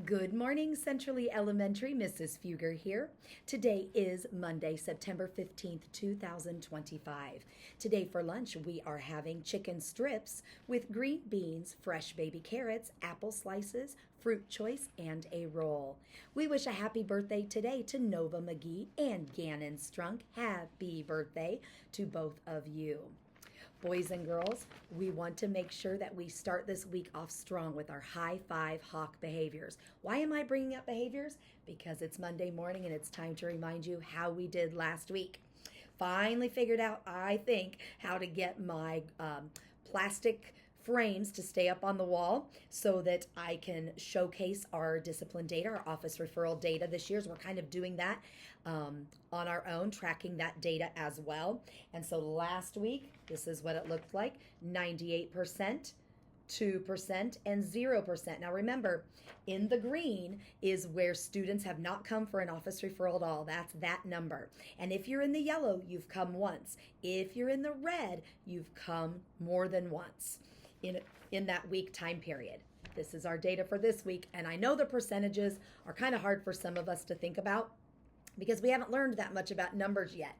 Good morning, Centrally Elementary. Mrs. Fugger here. Today is Monday, September 15th, 2025. Today for lunch, we are having chicken strips with green beans, fresh baby carrots, apple slices, fruit choice, and a roll. We wish a happy birthday today to Nova McGee and Gannon Strunk. Happy birthday to both of you. Boys and girls, we want to make sure that we start this week off strong with our high five hawk behaviors. Why am I bringing up behaviors? Because it's Monday morning and it's time to remind you how we did last week. Finally figured out, I think, how to get my plastic frames to stay up on the wall so that I can showcase our discipline data, our office referral data this year. So we're kind of doing that on our own, tracking that data as well. And so last week, this is what it looked like: 98%, 2%, and 0%. Now remember, in the green is where students have not come for an office referral at all. That's that number. And if you're in the yellow, you've come once. If you're in the red, you've come more than once in that week time period. This is our data for this week, and I know the percentages are kind of hard for some of us to think about because we haven't learned that much about numbers yet.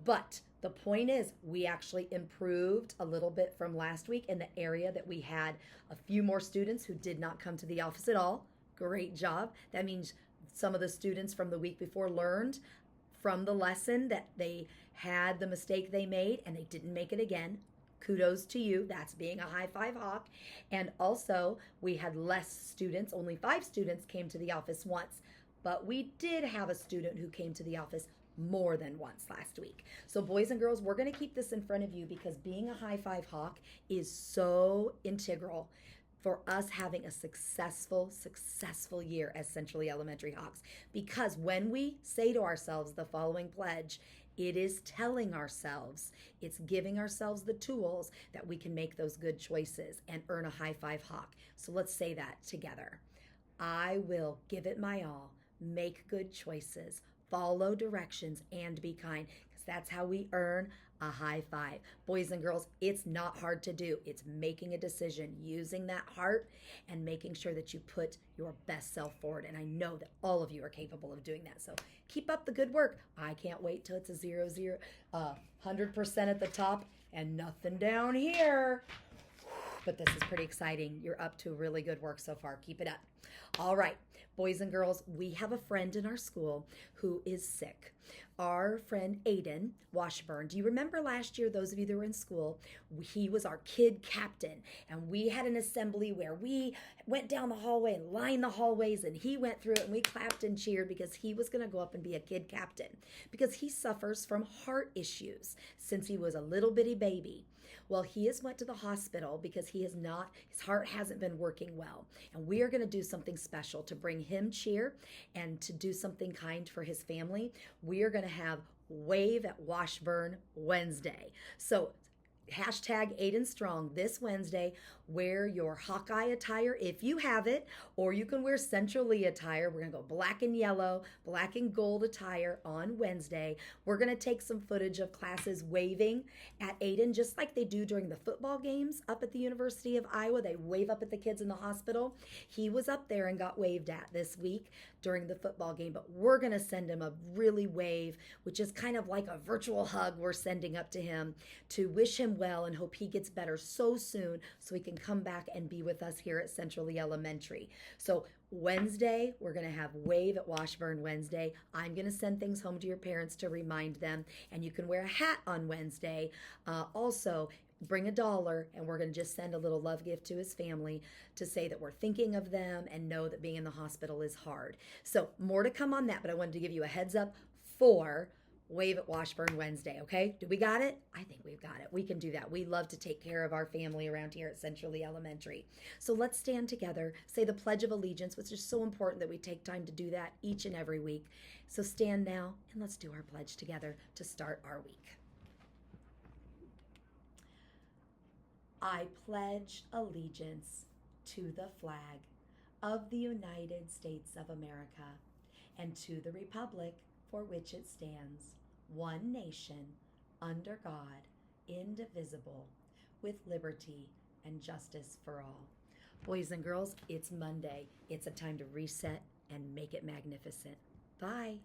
But the point is, we actually improved a little bit from last week in the area that we had a few more students who did not come to the office at all. Great job. That means some of the students from the week before learned from the lesson that they had the mistake they made and they didn't make it again. Kudos to you. That's being a high five hawk. And also, we had less students. Only 5 students came to the office once. But we did have a student who came to the office more than once last week. So boys and girls, we're going to keep this in front of you because being a high five hawk is so integral for us having a successful year as Centrally Elementary Hawks. Because when we say to ourselves the following pledge, it is telling ourselves, it's giving ourselves the tools that we can make those good choices and earn a high five hawk. So let's say that together. I will give it my all, make good choices, follow directions, and be kind, because that's how we earn a high five. Boys and girls, it's not hard to do. It's making a decision, using that heart, and making sure that you put your best self forward. And I know that all of you are capable of doing that. So keep up the good work. I can't wait till it's a 100% at the top and nothing down here. But this is pretty exciting. You're up to really good work so far. Keep it up. All right, boys and girls, we have a friend in our school who is sick. Our friend Aiden Washburn. Do you remember last year, those of you that were in school, he was our kid captain, and we had an assembly where we went down the hallway and lined the hallways, and he went through it, and we clapped and cheered because he was going to go up and be a kid captain because he suffers from heart issues since he was a little bitty baby. Well, he has went to the hospital because his heart hasn't been working well. And we are going to do something special to bring him cheer and to do something kind for his family. We are going to have Wave at Washburn Wednesday. So hashtag Aiden Strong this Wednesday. Wear your Hawkeye attire if you have it, or you can wear Centrally attire. We're going to go black and yellow, black and gold attire on Wednesday. We're going to take some footage of classes waving at Aiden, just like they do during the football games up at the University of Iowa. They wave up at the kids in the hospital. He was up there and got waved at this week during the football game, but we're going to send him a really wave, which is kind of like a virtual hug we're sending up to him to wish him well and hope he gets better so soon so he can come back and be with us here at Centrally Elementary. So Wednesday, we're going to have Wave at Washburn Wednesday. I'm going to send things home to your parents to remind them, and you can wear a hat on Wednesday. Also, bring $1, and we're going to just send a little love gift to his family to say that we're thinking of them and know that being in the hospital is hard. So more to come on that, but I wanted to give you a heads up for Wave at Washburn Wednesday, okay? Do we got it? I think we've got it. We can do that. We love to take care of our family around here at Centrally Elementary. So let's stand together, say the Pledge of Allegiance, which is so important that we take time to do that each and every week. So stand now and let's do our pledge together to start our week. I pledge allegiance to the flag of the United States of America and to the republic for which it stands, one nation, under God, indivisible, with liberty and justice for all. Boys and girls, it's Monday. It's a time to reset and make it magnificent. Bye.